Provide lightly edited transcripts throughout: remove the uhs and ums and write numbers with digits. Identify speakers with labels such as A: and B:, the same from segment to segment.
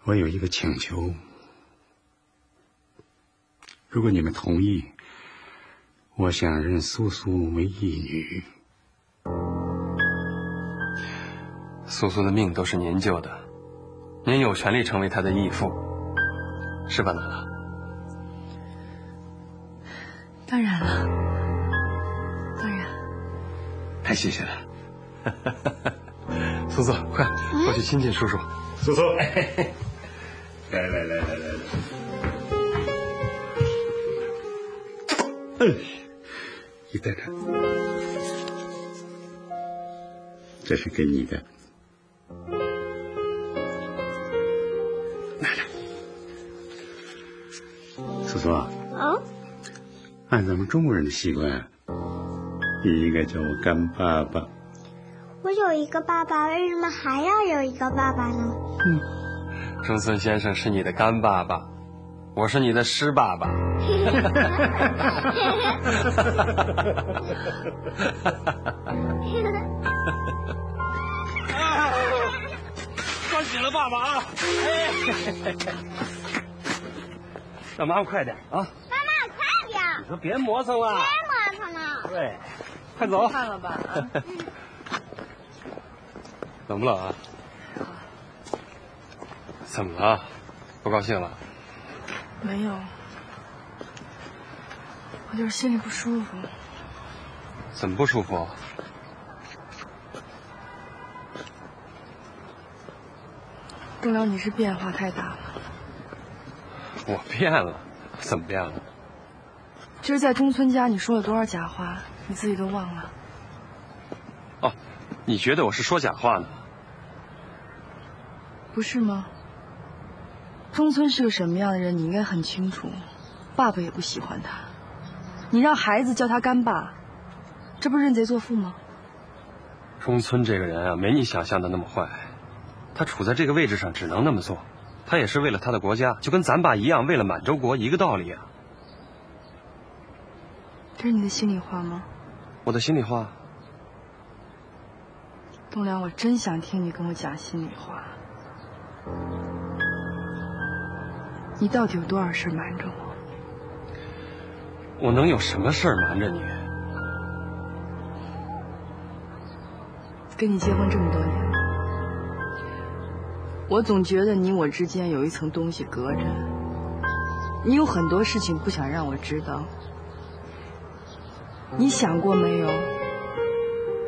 A: 我有一个请求，如果你们同意，我想认苏苏为义女。
B: 苏苏的命都是您救的，您有权利成为她的义父，是吧，娜娜？
C: 当然了，当然。
B: 太谢谢了。苏苏，快过去亲近叔叔。
A: 苏苏，来，你带看，这是给你的。来，苏苏啊，按咱们中国人的习惯，你应该叫我干爸爸。
D: 我有一个爸爸，为什么还要有一个爸爸呢？
B: 中村先生是你的干爸爸，我是你的湿爸爸。
E: 抓紧了，爸爸啊！让妈妈快点啊！
D: 妈妈，快点！
E: 你说别磨蹭了，
D: 别磨蹭了。
E: 对，快走。
C: 看了吧？
B: 冷不冷啊？怎么了？不高兴了？
C: 没有，我就是心里不舒服。
B: 怎么不舒服？
C: 栋梁，你是变化太大了。
B: 我变了？怎么变了？
C: 今儿在中村家，你说了多少假话，你自己都忘了。
B: 哦，你觉得我是说假话呢？
C: 不是吗？中村是个什么样的人，你应该很清楚。爸爸也不喜欢他，你让孩子叫他干爸，这不是认贼作父吗？
B: 中村这个人啊，没你想象的那么坏。他处在这个位置上，只能那么做。他也是为了他的国家，就跟咱爸一样，为了满洲国一个道理啊。
C: 这是你的心里话吗？
B: 我的心里话。
C: 栋梁，我真想听你跟我讲心里话。你到底有多少事瞒着我？
B: 我能有什么事儿瞒着你？
C: 跟你结婚这么多年，我总觉得你我之间有一层东西隔着。你有很多事情不想让我知道。你想过没有？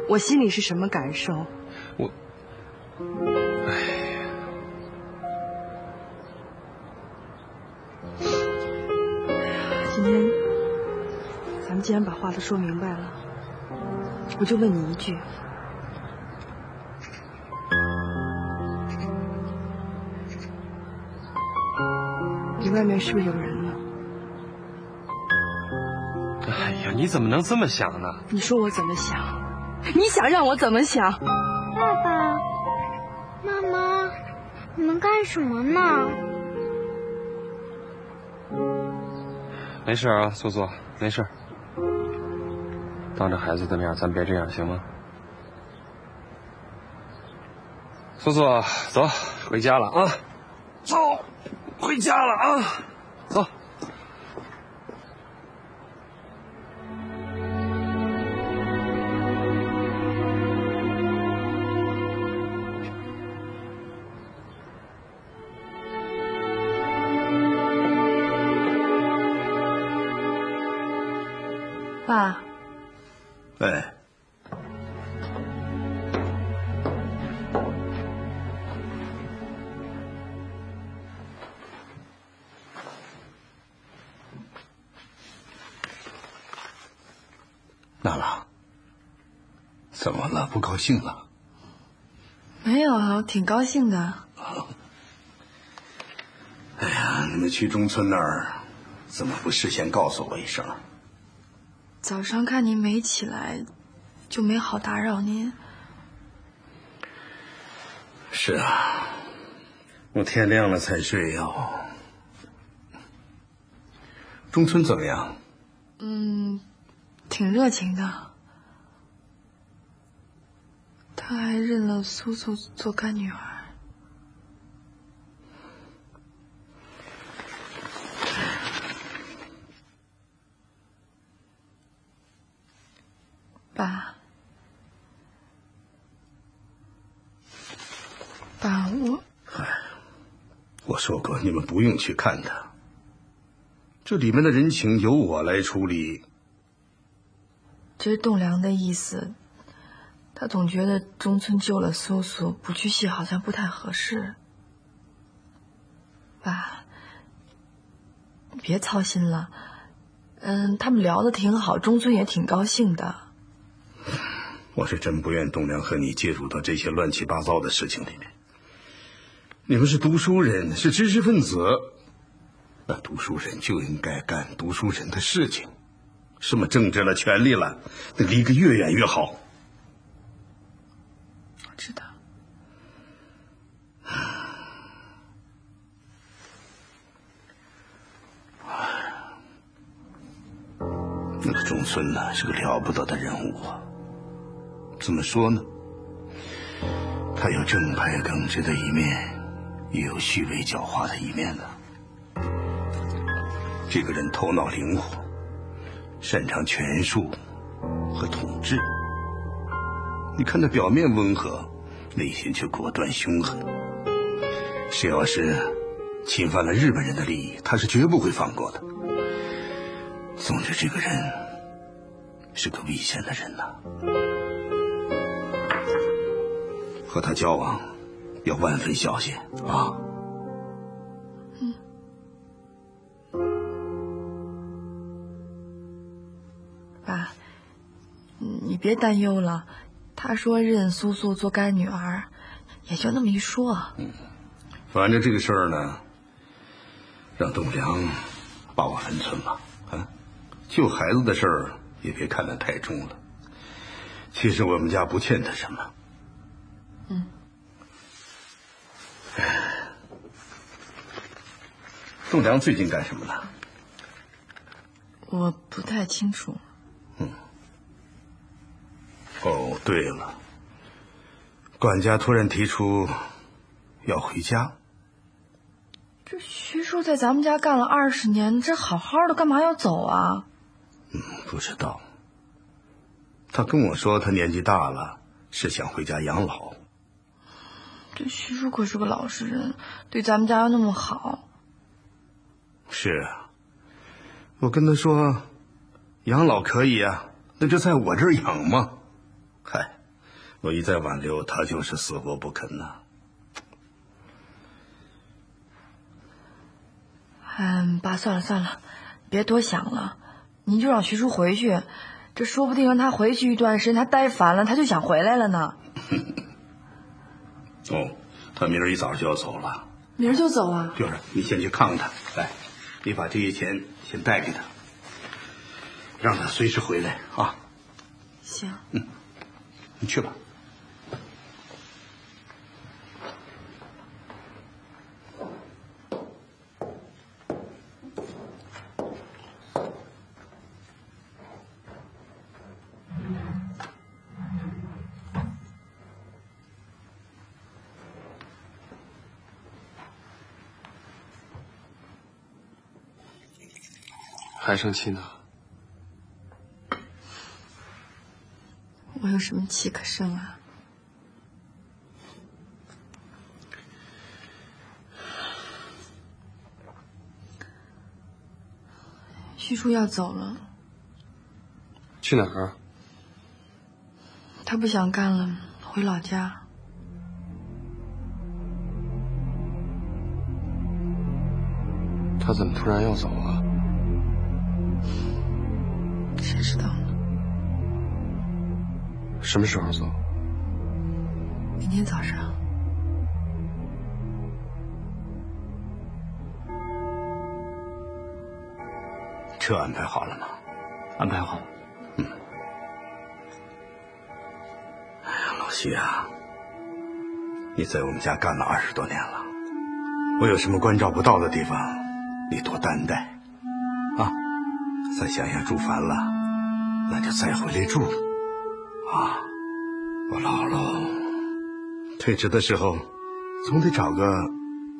C: 我心里是什么感受？今天咱们既然把话都说明白了，我就问你一句：你外面是不是有人呢？
B: 哎呀，你怎么能这么想呢？
C: 你说我怎么想？你想让我怎么想？
D: 爸爸妈妈，你们干什么呢？
B: 没事啊，苏苏，没事。当着孩子的面，咱别这样，行吗？苏苏，走，回家了啊！走，回家了啊！走。
C: 爸。
F: 喂。娜拉，怎么了？不高兴了？
C: 没有啊，我挺高兴的。
F: 哎呀，你们去中村那儿，怎么不事先告诉我一声？
C: 早上看您没起来，就没好打扰您。
F: 是啊，我天亮了才睡哟。中村怎么样？
C: 挺热情的。他还认了苏苏做干女儿。爸，
F: 我说过你们不用去看他，这里面的人情由我来处理。
C: 这是栋梁的意思，他总觉得中村救了苏苏，不去戏好像不太合适。爸，你别操心了，他们聊得挺好，中村也挺高兴的。
F: 我是真不愿栋梁和你介入到这些乱七八糟的事情里面。你们是读书人，是知识分子，那读书人就应该干读书人的事情，什么政治了、权力了，那离个越远越好。
C: 我知道。
F: 那个中村呢，是个了不得的人物啊。怎么说呢？他有正派耿直的一面，也有虚伪狡猾的一面的。这个人头脑灵活，擅长权术和统治。你看他表面温和，内心却果断凶狠。谁要是侵犯了日本人的利益，他是绝不会放过的。总之，这个人是个危险的人呐。和他交往要万分小心啊。
C: 爸，你别担忧了，他说认苏苏做干女儿，也就那么一说。
F: 反正这个事儿呢，让栋梁把握分寸吧。救孩子的事儿也别看得太重了。其实我们家不欠他什么。栋梁最近干什么呢？
C: 我不太清楚。
F: 哦，对了，管家突然提出要回家。
C: 这徐叔在咱们家干了20年，这好好的干嘛要走啊？
F: 不知道。他跟我说他年纪大了，是想回家养老。
C: 这徐叔可是个老实人，对咱们家又那么好。
F: 是啊，我跟他说养老可以啊，那就在我这儿养嘛。嗨，我一再挽留，他就是死活不肯呐。
C: 爸，算了，别多想了，您就让徐叔回去，这说不定让他回去一段时间，他待烦了，他就想回来了呢。
F: 哦，他明儿一早就要走了。
C: 明儿就走啊？
F: 就是，你先去看看他，来，你把这些钱先带给他，让他随时回来啊。
C: 行。
F: 你去吧。
B: 还生气呢？
C: 我有什么气可生啊？徐叔要走了。
B: 去哪儿？
C: 他不想干了，回老家。
B: 他怎么突然要走啊？
C: 谁知道呢？
B: 什么时候走？
C: 明天早上。
F: 车安排好了吗？
E: 安排好了。
F: 哎呀，老徐啊，你在我们家干了20多年了，我有什么关照不到的地方，你多担待啊。再想想住烦了，那就再回来住啊。我老了，退职的时候总得找个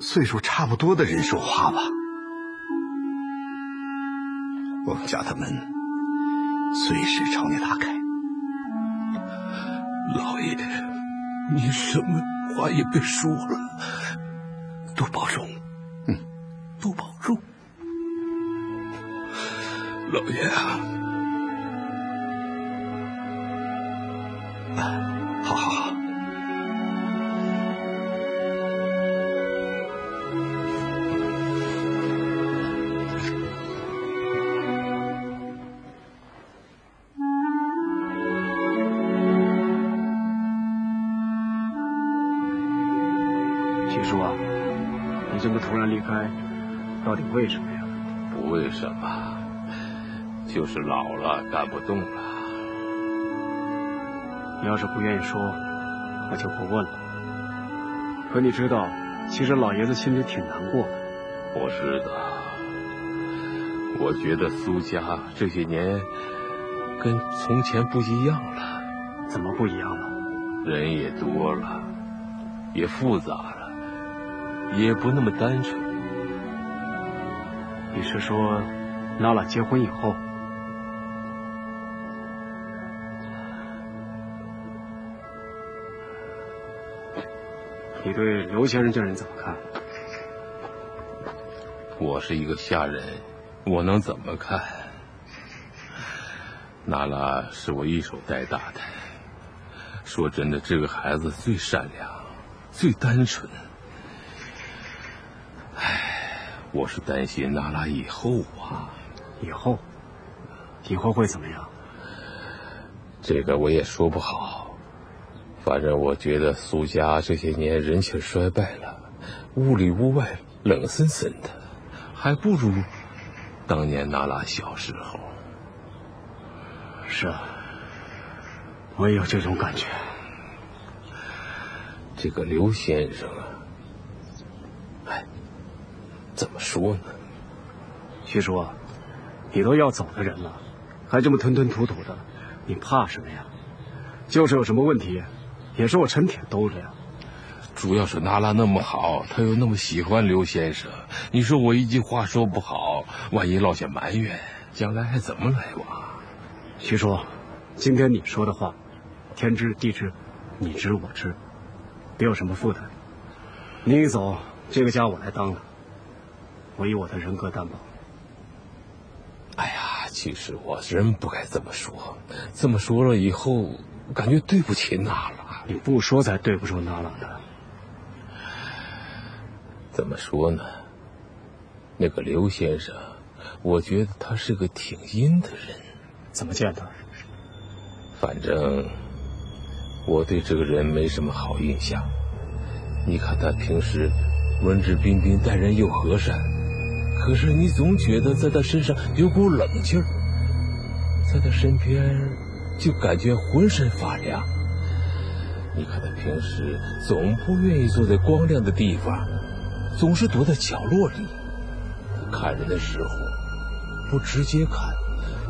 F: 岁数差不多的人说话吧。我们家的门随时朝你打开。老爷，你什么
G: 话也别说了，多保重。多保重。老爷啊，好好好。
H: 徐叔啊，你这么突然离开，到底为什么呀？
G: 不为什么，就是老了干不动了。
H: 你要是不愿意说，我就不问了。可你知道，其实老爷子心里挺难过的。
G: 我知道，我觉得苏家这些年跟从前不一样了。
H: 怎么不一样了？
G: 人也多了，也复杂了，也不那么单纯。
H: 你是说，娜拉结婚以后？你对刘先生这人怎么看？
G: 我是一个下人，我能怎么看？娜拉是我一手带大的，说真的，这个孩子最善良，最单纯。我是担心娜拉以后啊。
H: 以后会怎么样？
G: 这个我也说不好。反正我觉得苏家这些年人情衰败了，屋里屋外冷森森的，还不如当年娜拉小时候。
H: 是啊，我也有这种感觉。
G: 这个刘先生啊，怎么说呢？
H: 徐叔啊，你都要走的人了，还这么吞吞吐吐的，你怕什么呀？就是有什么问题，也是我陈铁兜着呀。
G: 主要是娜拉那么好，她又那么喜欢刘先生，你说我一句话说不好，万一落下埋怨，将来还怎么来往？
H: 徐叔，今天你说的话，天知地知，你知我知，别有什么负担。你一走，这个家我来当了，我以我的人格担保。
G: 哎呀，其实我真不该这么说，这么说了以后，感觉对不起娜拉。
H: 你不说才对不住娜拉呢。
G: 怎么说呢？那个刘先生，我觉得他是个挺阴的人。
H: 怎么见的？
G: 反正我对这个人没什么好印象。你看他平时文质彬彬，待人又和善，可是你总觉得在他身上有股冷劲儿，在他身边就感觉浑身发凉。你看他平时总不愿意坐在光亮的地方，总是躲在角落里。看人的时候不直接看，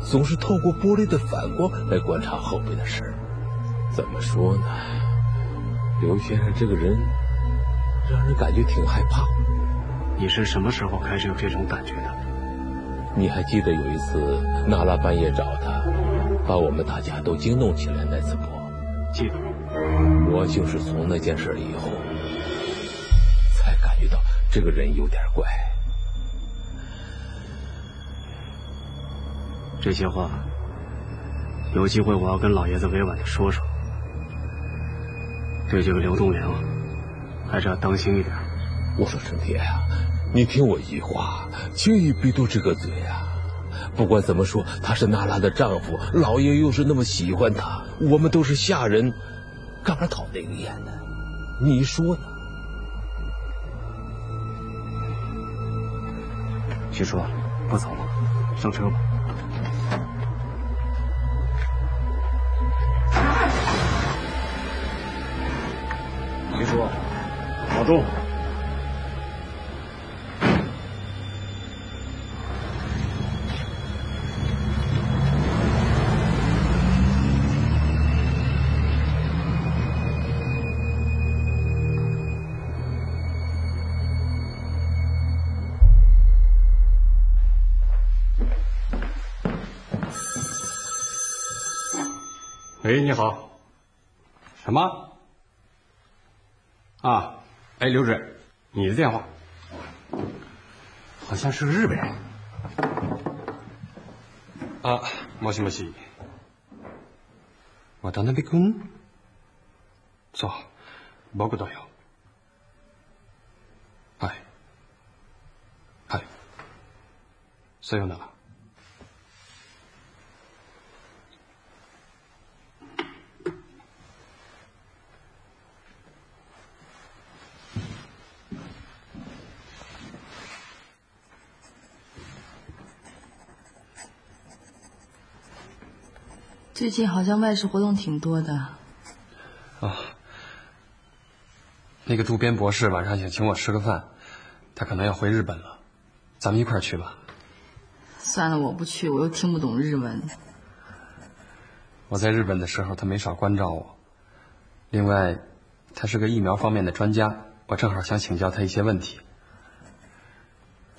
G: 总是透过玻璃的反光来观察后边的事儿。怎么说呢？刘先生这个人让人感觉挺害怕。
H: 你是什么时候开始有这种感觉的？
G: 你还记得有一次娜拉半夜找他，把我们大家都惊动起来那次不？
H: 记得。
G: 我就是从那件事以后才感觉到这个人有点怪。
H: 这些话有机会我要跟老爷子委婉的说说。对这个刘栋梁还是要当心一点。
G: 我说陈铁啊，你听我一句话，轻易别多这个嘴啊。不管怎么说，他是娜拉的丈夫，老爷又是那么喜欢他，我们都是下人，干嘛讨那个厌呢？你说呢？
H: 徐叔，不走了，上车吧。徐叔，保重。
E: 喂，你好。什么？
H: 啊，哎，刘主任，你的电话，好像是个日本人。
B: 啊，もしもし。渡辺君？そう、僕だよ。はい。はい。さようなら。
C: 最近好像外事活动挺多的。
B: 啊，那个渡边博士晚上想请我吃个饭，他可能要回日本了，咱们一块儿去吧。
C: 算了，我不去，我又听不懂日文。
B: 我在日本的时候，他没少关照我。另外，他是个疫苗方面的专家，我正好想请教他一些问题。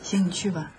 C: 行，你去吧。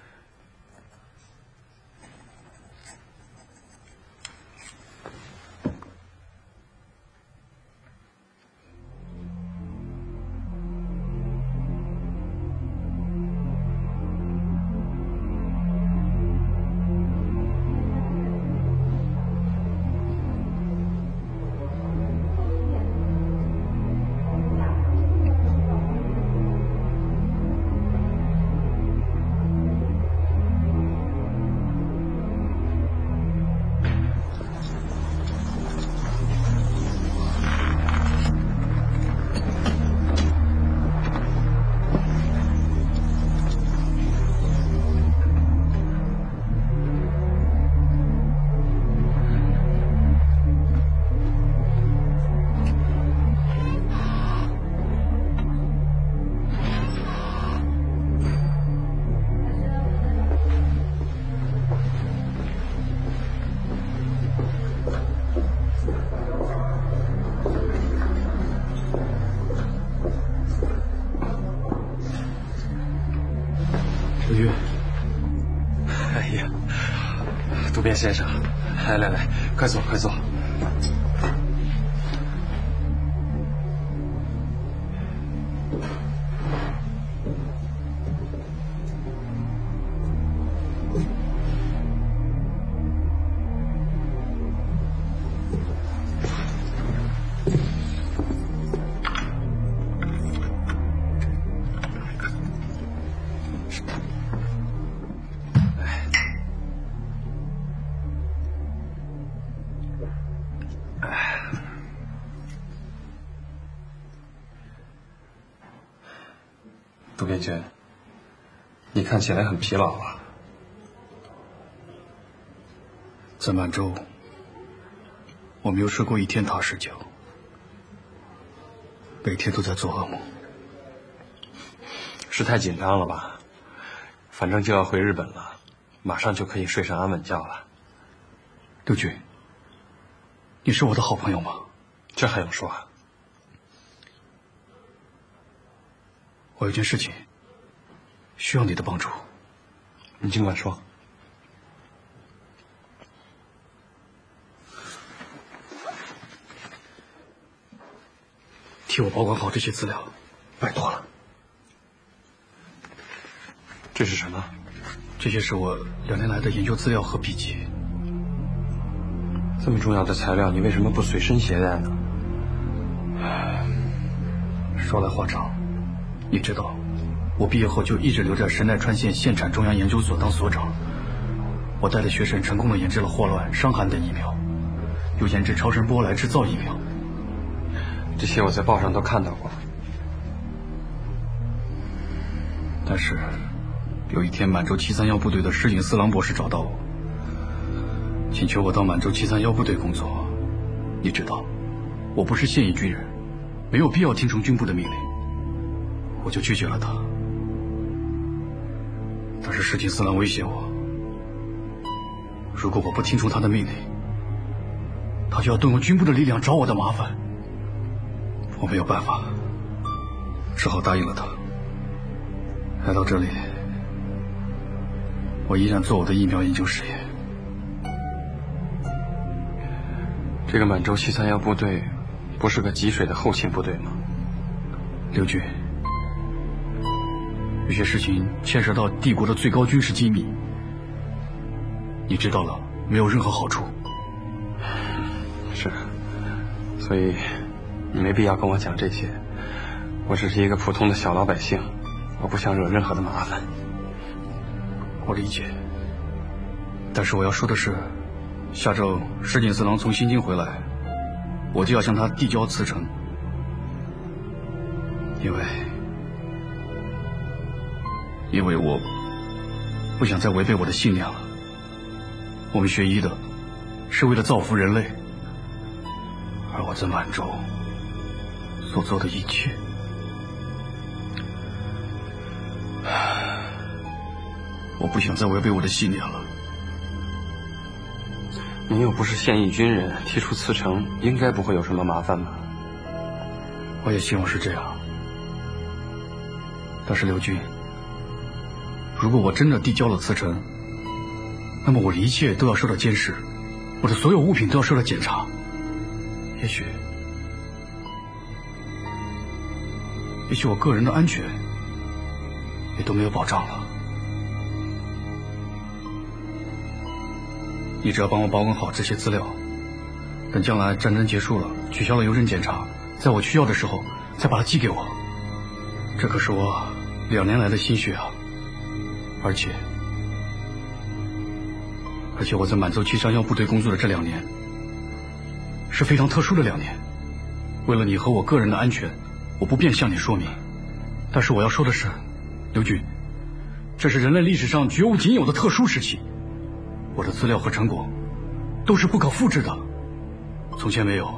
B: 渡边先生，来，快坐，快坐。渡边君，你看起来很疲劳啊。
F: 在满洲，我没有睡过一天踏实觉，每天都在做噩梦。
B: 是太紧张了吧？反正就要回日本了，马上就可以睡上安稳觉了。
F: 刘军，你是我的好朋友吗？
B: 这还用说啊？
F: 我有件事情需要你的帮助。
B: 你尽管说。
F: 替我保管好这些资料，拜托了。
B: 这是什么？
F: 这些是我2年来的研究资料和笔记。
B: 这么重要的材料，你为什么不随身携带呢？
F: 说来话长，你知道，我毕业后就一直留在神奈川县县产中央研究所当所长。我带的学生成功的研制了霍乱、伤寒等疫苗，又研制超声波来制造疫苗。
B: 这些我在报上都看到过。
F: 但是，有一天满洲731部队的石井四郎博士找到我，请求我到满洲731部队工作。你知道，我不是现役军人，没有必要听从军部的命令，我就拒绝了他。但是石井四郎威胁我，如果我不听从他的命令，他就要动用军部的力量找我的麻烦。我没有办法，只好答应了他。来到这里，我依然做我的疫苗研究实验。
B: 这个满洲731部队不是个吉水的后勤部队吗？
H: 刘局，有些事情牵涉到帝国的最高军事机密，你知道了没有任何好处。
B: 是，所以你没必要跟我讲这些。我只是一个普通的小老百姓，我不想惹任何的麻烦。
H: 我理解，但是我要说的是，下周石井四郎从新京回来，我就要向他递交辞呈，因为我不想再违背我的信念了。我们学医的是为了造福人类，而我在满洲所做的一切，我不想再违背我的信念了。
B: 您又不是现役军人，提出辞呈应该不会有什么麻烦吧？
H: 我也希望是这样。但是刘军，如果我真的递交了辞呈，那么我的一切都要受到监视，我的所有物品都要受到检查。也许我个人的安全也都没有保障了。你只要帮我保管好这些资料，等将来战争结束了，取消了邮政检查，在我需要的时候再把它寄给我。这可是我2年来的心血啊！而且我在满洲731部队工作的这2年是非常特殊的2年。为了你和我个人的安全，我不便向你说明。但是我要说的是，刘军，这是人类历史上绝无仅有的特殊时期。我的资料和成果都是不可复制的，从前没有，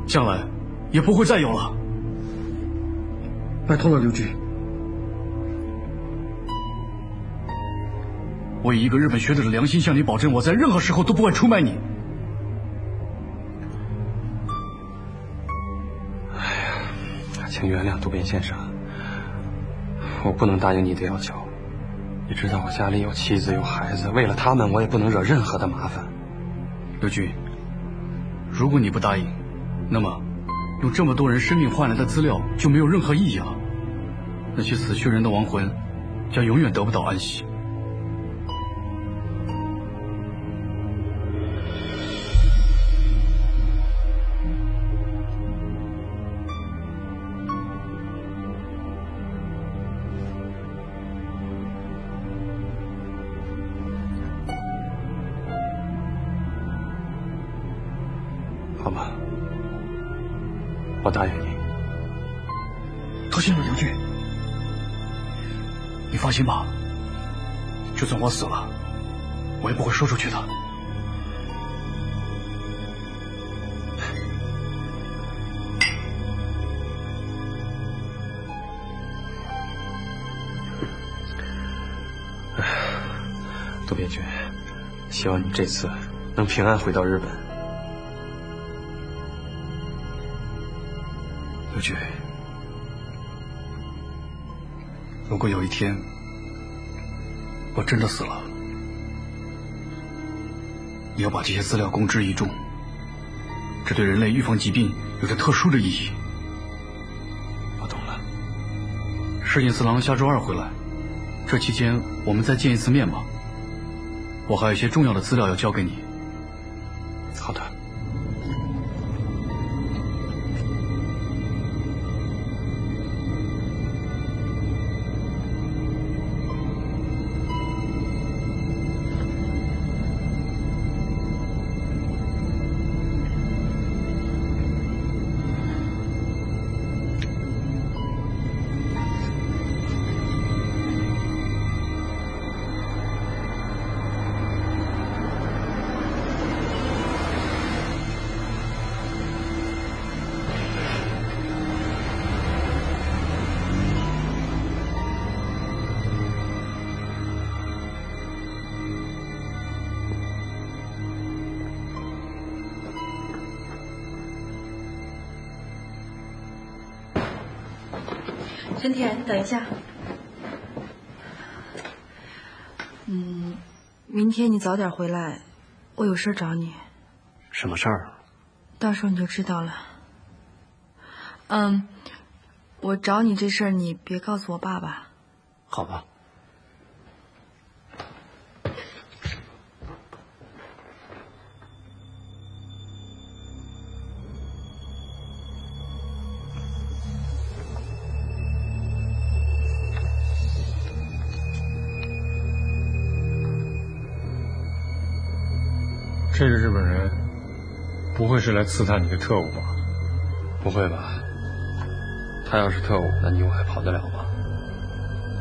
H: 将来也不会再有了。拜托了，刘局。我以一个日本学者的良心向你保证，我在任何时候都不会出卖你。
B: 请原谅渡边先生，我不能答应你的要求。你知道我家里有妻子有孩子，为了他们我也不能惹任何的麻烦。
H: 刘军，如果你不答应，那么用这么多人生命换来的资料就没有任何意义了。那些死去人的亡魂将永远得不到安息。
B: 好吧，我答应你。
H: 多谢了，刘军。你放心吧，就算我死了，我也不会说出去的。
B: 渡边君，希望你这次能平安回到日本。
H: 刘军，如果有一天我真的死了，你要把这些资料公之于众，这对人类预防疾病有着特殊的意义。
B: 我懂了。
H: 石井四郎下周2回来，这期间我们再见一次面吧。我还有一些重要的资料要交给你。
B: 好的。
C: 陈田，等一下。明天你早点回来，我有事找你。
H: 什么事儿？
C: 到时候你就知道了。我找你这事儿，你别告诉我爸爸。
H: 好吧。
I: 这个日本人不会是来刺探你的特务吧？
B: 不会吧？他要是特务，那你我还跑得了吗？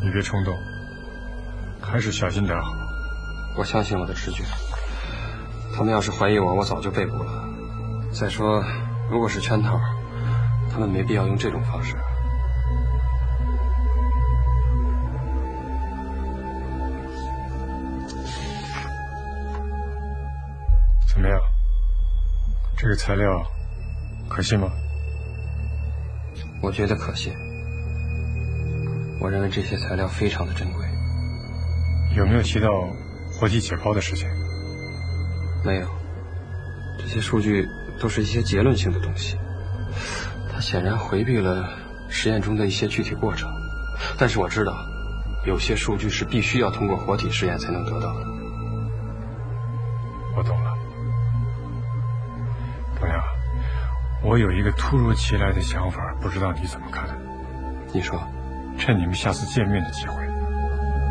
I: 你别冲动，还是小心点好。
B: 我相信我的直觉。他们要是怀疑我，我早就被捕了。再说，如果是圈套，他们没必要用这种方式。
I: 怎么样？这个材料可信吗？
B: 我觉得可信。我认为这些材料非常的珍贵。
I: 有没有提到活体解剖的事情？
B: 没有。这些数据都是一些结论性的东西。他显然回避了实验中的一些具体过程。但是我知道，有些数据是必须要通过活体实验才能得到的。
I: 我懂了。朋友，我有一个突如其来的想法，不知道你怎么看？
B: 你说。
I: 趁你们下次见面的机会，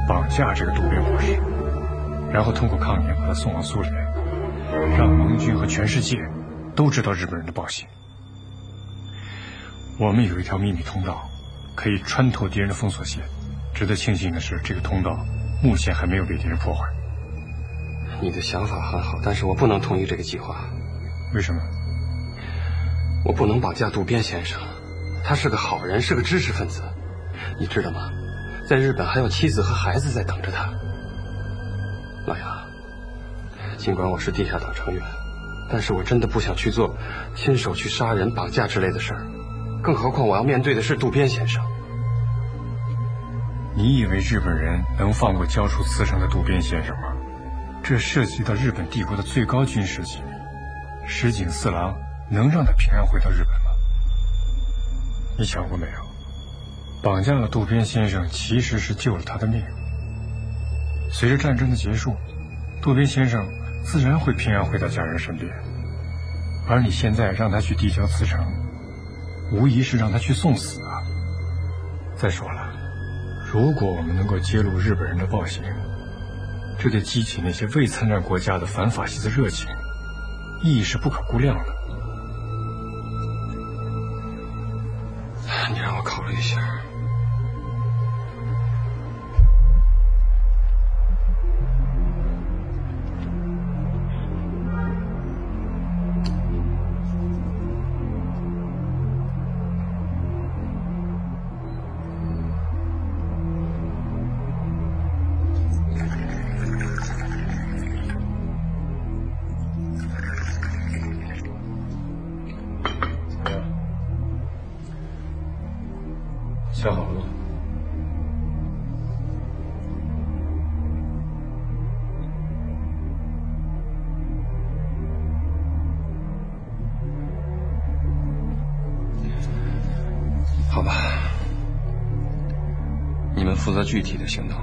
I: 绑架这个渡边博士，然后通过抗联把他送往苏联，让盟军和全世界都知道日本人的暴行。我们有一条秘密通道，可以穿透敌人的封锁线。值得庆幸的是，这个通道目前还没有被敌人破坏。
B: 你的想法很好，但是我不能同意这个计划。
I: 为什么？
B: 我不能绑架渡边先生，他是个好人，是个知识分子。你知道吗？在日本还有妻子和孩子在等着他。老杨，尽管我是地下党成员，但是我真的不想去做亲手去杀人、绑架之类的事儿，更何况我要面对的是渡边先生。
I: 你以为日本人能放过交出刺城的渡边先生吗？这涉及到日本帝国的最高军事机密，石井四郎能让他平安回到日本吗？你想过没有？绑架了渡边先生，其实是救了他的命。随着战争的结束，渡边先生自然会平安回到家人身边。而你现在让他去递交辞呈，无疑是让他去送死啊！再说了，如果我们能够揭露日本人的暴行，这对激起那些未参战国家的反法西斯热情，意义是不可估量的。
B: 你让我考虑一下。
I: 想好了吗？
B: 好吧，你们负责具体的行动，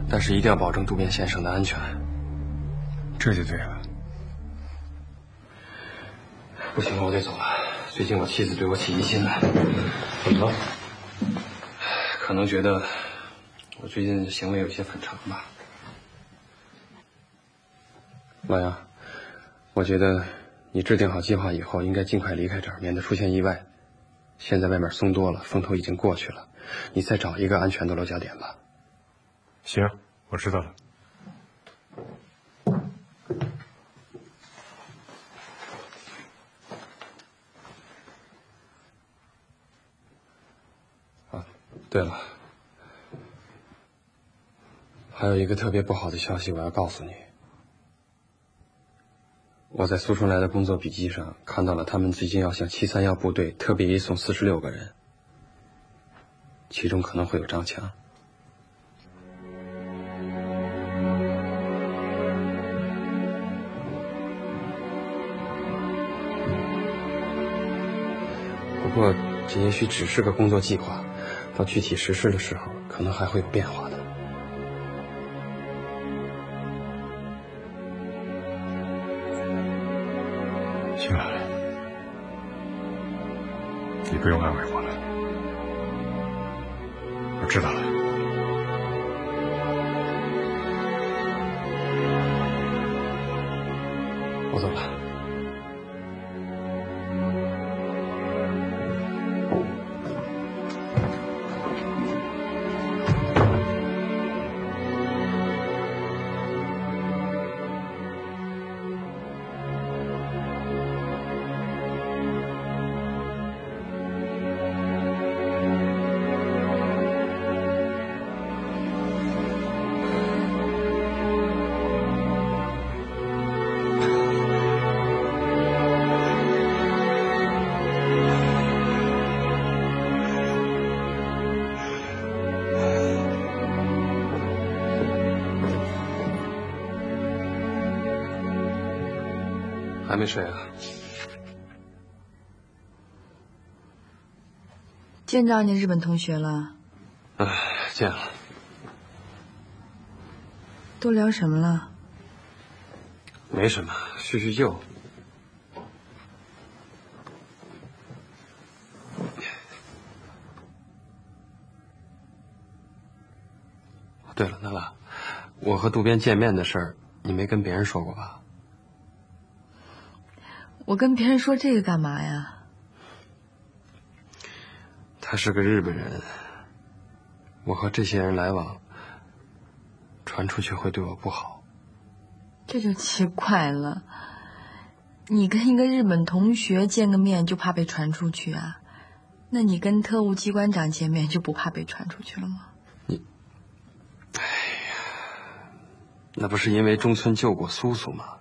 B: 但是一定要保证渡边先生的安全。
I: 这就对了。
B: 不行了，我得走了。最近我妻子对我起疑心了。怎么了？可能觉得我最近的行为有些反常吧。老杨，我觉得你制定好计划以后，应该尽快离开这儿，免得出现意外。现在外面松多了，风头已经过去了，你再找一个安全的落脚点吧。
I: 行，我知道了。
B: 对了，还有一个特别不好的消息我要告诉你。我在苏春来的工作笔记上看到了他们最近要向731部队特别移送46个人，其中可能会有张强。不过这也许只是个工作计划，到具体实施的时候，可能还会有变化的。
I: 行了，你不用安慰我了，我知道了。
B: 我走了。还没睡啊？
C: 见着你日本同学了？
B: 哎，见了。
C: 都聊什么了？
B: 没什么，叙叙旧。对了，娜拉，我和渡边见面的事儿，你没跟别人说过吧？
C: 我跟别人说这个干嘛呀？
B: 他是个日本人，我和这些人来往，传出去会对我不好。
C: 这就奇怪了，你跟一个日本同学见个面就怕被传出去啊？那你跟特务机关长见面就不怕被传出去了吗？
B: 哎呀，那不是因为中村救过苏苏吗？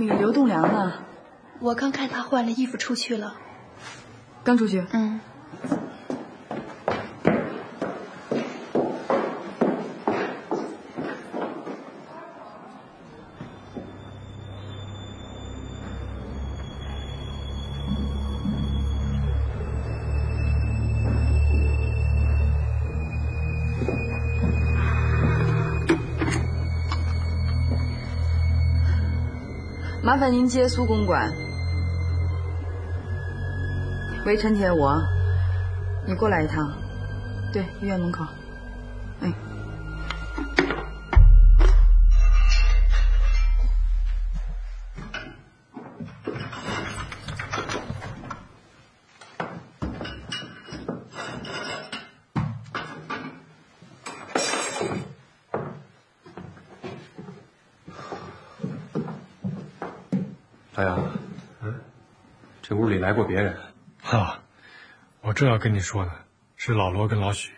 C: 那个刘栋梁呢？
J: 我刚看他换了衣服出去了。
C: 刚出去？
J: 嗯。
C: 麻烦您接苏公馆。喂，陈铁，你过来一趟。对，医院门口。哎。
B: 老杨，这屋里来过别人。
I: 我正要跟你说呢，是老罗跟老许。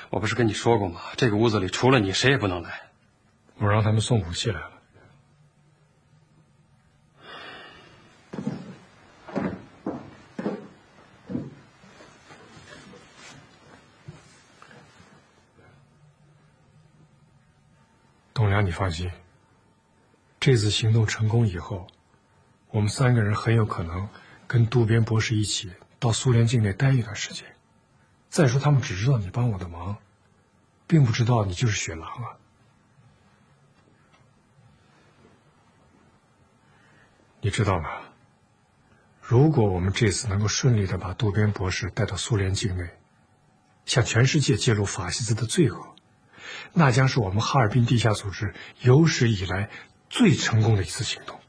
B: 我不是跟你说过吗？这个屋子里除了你，谁也不能来。
I: 我让他们送武器来了。栋梁，你放心，这次行动成功以后，我们3个人很有可能跟渡边博士一起到苏联境内待一段时间。再说，他们只知道你帮我的忙，并不知道你就是雪狼啊。你知道吗？如果我们这次能够顺利地把渡边博士带到苏联境内，向全世界揭露法西斯的罪恶，那将是我们哈尔滨地下组织有史以来最成功的一次行动。